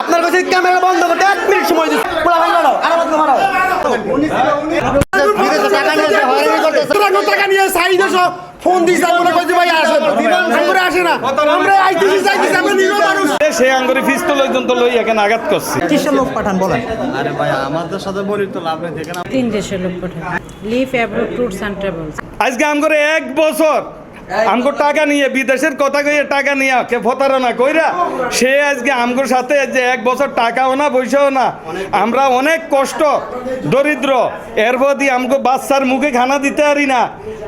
আপনার কাছে ক্যামেরা বন্ধ করতে 1 মিনিট সময় দিন। পোলা ভাই মারো, আর আমাকে মারো। টাকা নিয়ে সাইজে সব ফোন দিছ আমরা কইছি ভাই আসেন। আমরা আসে না। আমরা আইতেছি চাইতেছি আমরা নিজে মানুষ। সে আঙ্গুরি পিস্তল পর্যন্ত লই এখানে আঘাত করছে। কিসের লোক পাঠান বলেন? আরে ভাই আমাদের সাথে বলি তো লাভ নেই দেখেন 3 দেশের লোক পাঠান। Live abroad tours and travels. আজকে আমগরে 1 বছর আমগো টাকা নিয়ে বিদেশের কথা কইয়ে টাকা নিয়ে কে প্রতারণা কইরা সে আজকে আমগোর সাথে যে 1 বছর টাকাও না পয়সাও না আমরা অনেক কষ্ট দরিদ্র এর বদি আমগো বাচ্চার মুখে খানা দিতে পারি না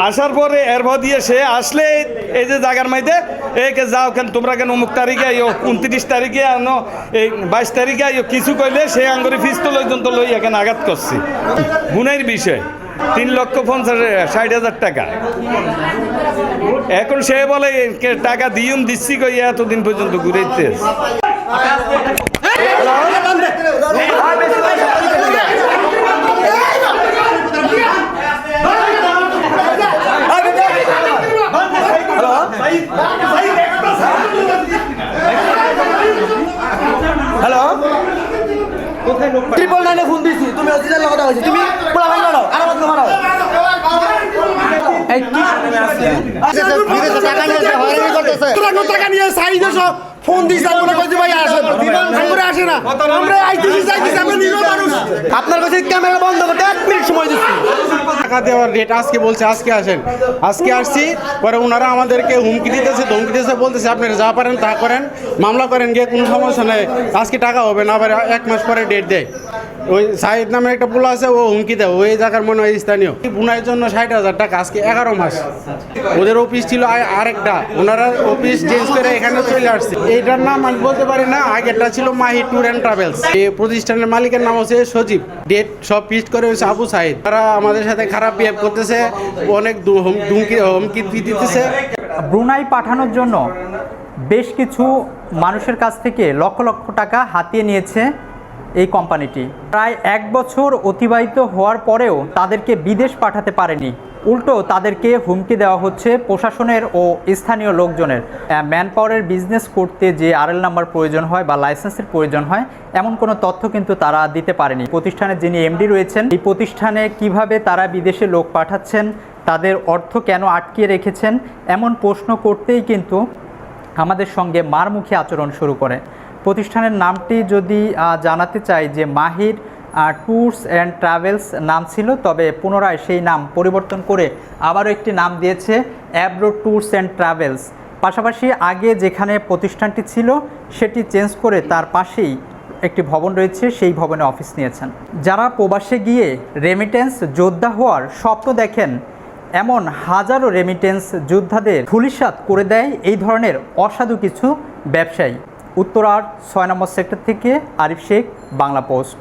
আসার পরে এর বদিয়ে সে আসলে এই যে জায়গার মাইতে একে যাও কেন তোমরা কেন অমুক তারিখে আইও 29 তারিখে আনো এই 22 তারিখে আইও কিছু কইলে সে আঙ্গুরি পিস্তল পর্যন্ত লই এখানে আঘাত করছে গুণের বিষয় 3,50,60,000 টাকা এখন সে বলে টাকা দিউম দিচ্ছি কই এতদিন পর্যন্ত ঘুরেছে হ্যালো ট্রিপল নাইনে ফোন দিছি তুমি অজিদের কথা কইছি তুমি পোলা ভাই মারো, আর আমাকে মারো। এই কি টাকা নিয়ে হয়রানি করতেছে। টাকা নিয়ে সাইজে সব ফোন দিছ আমরা কইছি ভাই আসেন। আমরা আসে না। আমরা আইতেছি চাইতেছি আমরা নিজে মানুষ। আপনার কাছে ক্যামেরা বন্ধ করতে 1 মিনিট সময় দিচ্ছি। টাকা দেওয়ার ডেট আজকে বলছে আজকে আসেন, আজকে আসছি পরে ওনারা আমাদেরকে হুমকি দিতেছে ধমকি দিতেছে বলতেছে আপনারা যা পারেন তা করেন মামলা করেন গিয়ে কোনো সমস্যা নেই আজকে টাকা হবে না আবার 1 মাস পরে ডেট দেয়। ওই সাইদ নামে একটা পোলা আছে ও হুমকি দেয় ওই জায়গার মনে হয় স্থানীয় বুনাইয়ের জন্য 60,000 টাকা আজকে 11 মাস ওদের অফিস ছিল আরেকটা ওনারা অফিস চেঞ্জ করে এখানে চলে আসছে এইটার নাম আমি বলতে পারি না আগেরটা ছিল মাহি ট্যুর অ্যান্ড ট্রাভেলস এই প্রতিষ্ঠানের মালিকের নাম হচ্ছে সজীব ডেট সব ফিক্সড করে হচ্ছে আবু সাইদ তারা আমাদের সাথে খারাপ বিহেভ করতেছে অনেক হুমকি দিতেছে। ব্রুনাই পাঠানোর জন্য বেশ কিছু মানুষের কাছ থেকে লক্ষ লক্ষ টাকা হাতিয়ে নিয়েছে এই কোম্পানিটি। প্রায় 1 বছর অতিবাহিত হওয়ার পরেও তাদেরকে বিদেশ পাঠাতে পারেনি, উল্টো তাদেরকে হুমকি দেওয়া হচ্ছে প্রশাসনের ও স্থানীয় লোকজনের। ম্যান পাওয়ারের বিজনেস করতে যে আরএল নাম্বার প্রয়োজন হয় বা লাইসেন্সের প্রয়োজন হয় এমন কোনো তথ্য কিন্তু তারা দিতে পারেনি। প্রতিষ্ঠানের যিনি এমডি রয়েছেন এই প্রতিষ্ঠানে কিভাবে তারা বিদেশে লোক পাঠাচ্ছেন, তাদের অর্থ কেন আটকিয়ে রেখেছেন এমন প্রশ্ন করতেই কিন্তু আমাদের সঙ্গে মারমুখী আচরণ শুরু করে। প্রতিষ্ঠানের নামটি যদি জানাতে চাই যে মাহির ট্যুরস অ্যান্ড ট্রাভেলস নাম ছিল, তবে পুনরায় সেই নাম পরিবর্তন করে আবারও একটি নাম দিয়েছে অ্যাব্রোড ট্যুরস অ্যান্ড ট্রাভেলস। পাশাপাশি আগে যেখানে প্রতিষ্ঠানটি ছিল সেটি চেঞ্জ করে তার পাশেই একটি ভবন রয়েছে, সেই ভবনে অফিস নিয়েছেন। যারা প্রবাসে গিয়ে রেমিটেন্স যোদ্ধা হওয়ার স্বপ্ন দেখেন এমন হাজারো রেমিটেন্স যোদ্ধাদের ধূলিসাৎ করে দেয় এই ধরনের অসাধু কিছু ব্যবসায়ী। উত্তরার 6 নম্বর সেক্টর থেকে আরিফ শেখ, বাংলা পোস্ট।